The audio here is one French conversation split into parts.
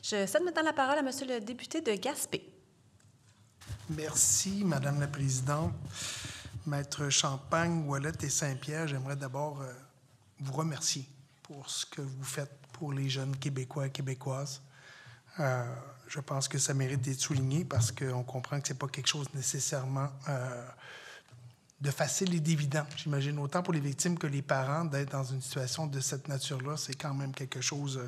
Je cède maintenant la parole à Monsieur le député de Gaspé. Merci, Madame la Présidente. Maître Champagne, Ouellette et Saint-Pierre, j'aimerais d'abord vous remercier pour ce que vous faites pour les jeunes Québécois et Québécoises. Je pense que ça mérite d'être souligné parce qu'on comprend que ce n'est pas quelque chose nécessairement de facile et d'évident. J'imagine autant pour les victimes que les parents d'être dans une situation de cette nature-là, c'est quand même quelque chose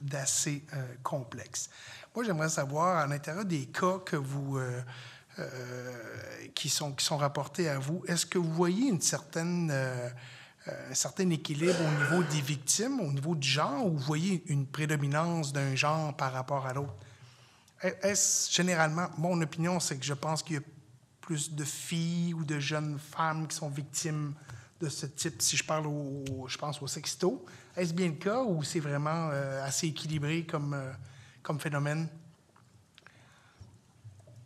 d'assez complexe. Moi, j'aimerais savoir, à l'intérieur des cas que vous, qui sont rapportés à vous, est-ce que vous voyez un certain équilibre au niveau des victimes, au niveau du genre, ou vous voyez une prédominance d'un genre par rapport à l'autre? Est-ce généralement, mon opinion, c'est que je pense qu'il y a plus de filles ou de jeunes femmes qui sont victimes de ce type, si je parle je pense au sexto. Est-ce bien le cas ou c'est vraiment assez équilibré comme phénomène?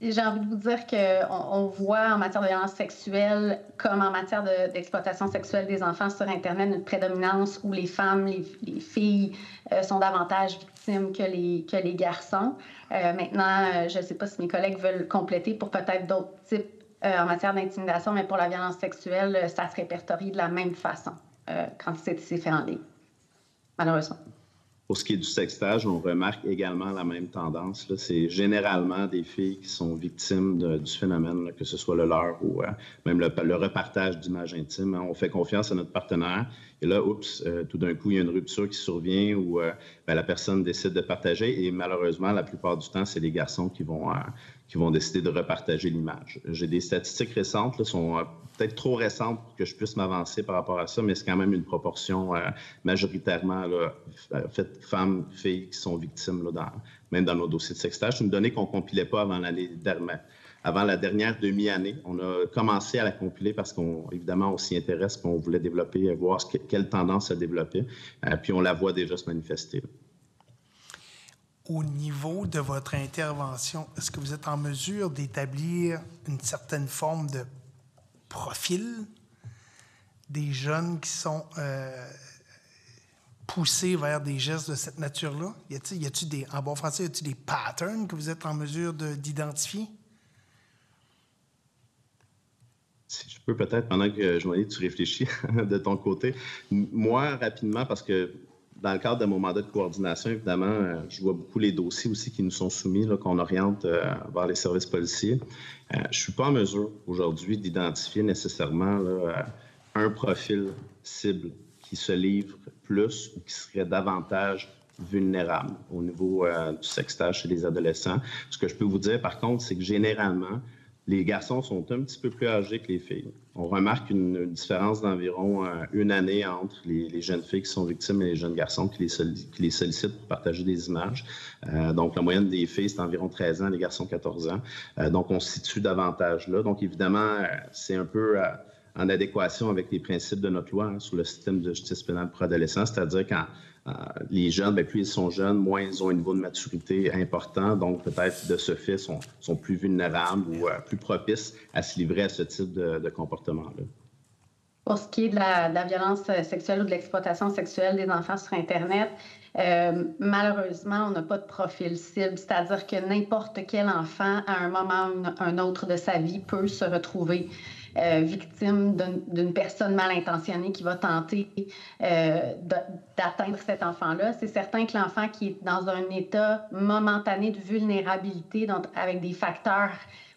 J'ai envie de vous dire qu'on voit en matière de violence sexuelle comme en matière d'exploitation sexuelle des enfants sur Internet une prédominance où les femmes, les filles sont davantage victimes que les garçons. Maintenant, je ne sais pas si mes collègues veulent compléter pour peut-être d'autres types en matière d'intimidation, mais pour la violence sexuelle, ça se répertorie de la même façon quand c'est fait en ligne, malheureusement. Pour ce qui est du sextage, on remarque également la même tendance. C'est généralement des filles qui sont victimes du phénomène, là, que ce soit le leur ou même le repartage d'images intimes. On fait confiance à notre partenaire et là, tout d'un coup, il y a une rupture qui survient où la personne décide de partager et malheureusement, la plupart du temps, c'est les garçons qui vont décider de repartager l'image. J'ai des statistiques récentes, là, sont peut-être trop récentes pour que je puisse m'avancer par rapport à ça, mais c'est quand même une proportion majoritairement faite femmes, filles qui sont victimes, là, même dans nos dossiers de sextage. C'est une donnée qu'on ne compilait pas avant avant la dernière demi-année. On a commencé à la compiler parce qu'évidemment, on s'y intéresse, qu'on voulait développer, voir quelle tendance se développait, puis on la voit déjà se manifester. Au niveau de votre intervention, est-ce que vous êtes en mesure d'établir une certaine forme de profil des jeunes qui sont poussés vers des gestes de cette nature-là? En bon français, y a-t-il des patterns que vous êtes en mesure d'identifier? Si je peux peut-être, pendant que Joanie, tu réfléchis de ton côté. Moi, rapidement, parce que dans le cadre de mon mandat de coordination, évidemment, je vois beaucoup les dossiers aussi qui nous sont soumis, là, qu'on oriente vers les services policiers. Je ne suis pas en mesure aujourd'hui d'identifier nécessairement là, un profil cible qui se livre plus ou qui serait davantage vulnérable au niveau du sextage chez les adolescents. Ce que je peux vous dire, par contre, c'est que généralement, les garçons sont un petit peu plus âgés que les filles. On remarque une différence d'environ une année entre les jeunes filles qui sont victimes et les jeunes garçons qui les sollicitent pour partager des images. Donc, la moyenne des filles, c'est environ 13 ans, les garçons 14 ans. Donc, on se situe davantage là. Donc, évidemment, c'est un peu en adéquation avec les principes de notre loi sur le système de justice pénale pour adolescents, c'est-à-dire quand les jeunes, plus ils sont jeunes, moins ils ont un niveau de maturité important, donc peut-être de ce fait sont plus vulnérables ou plus propices à se livrer à ce type de comportement-là. Pour ce qui est de la violence sexuelle ou de l'exploitation sexuelle des enfants sur Internet, malheureusement, on n'a pas de profil cible, c'est-à-dire que n'importe quel enfant, à un moment ou un autre de sa vie, peut se retrouver victime d'une personne mal intentionnée qui va tenter d'atteindre cet enfant-là. C'est certain que l'enfant qui est dans un état momentané de vulnérabilité, donc avec des facteurs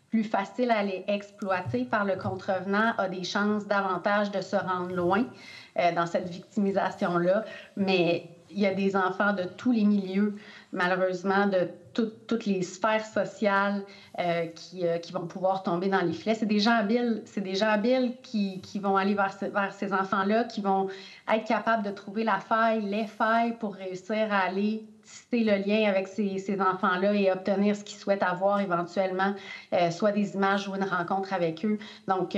plus faciles à aller exploiter par le contrevenant, a des chances davantage de se rendre loin dans cette victimisation-là. Mais il y a des enfants de tous les milieux, malheureusement, de toutes les sphères sociales qui vont pouvoir tomber dans les filets. C'est des gens habiles qui vont aller vers ces enfants-là, qui vont être capables de trouver les failles pour réussir à aller tisser le lien avec ces enfants-là et obtenir ce qu'ils souhaitent avoir éventuellement, soit des images ou une rencontre avec eux. Donc,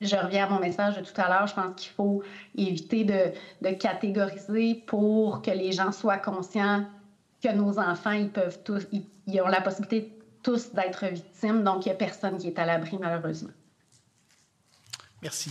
je reviens à mon message de tout à l'heure. Je pense qu'il faut éviter de catégoriser pour que les gens soient conscients que nos enfants, ils ont la possibilité tous d'être victimes. Donc, il n'y a personne qui est à l'abri, malheureusement. Merci.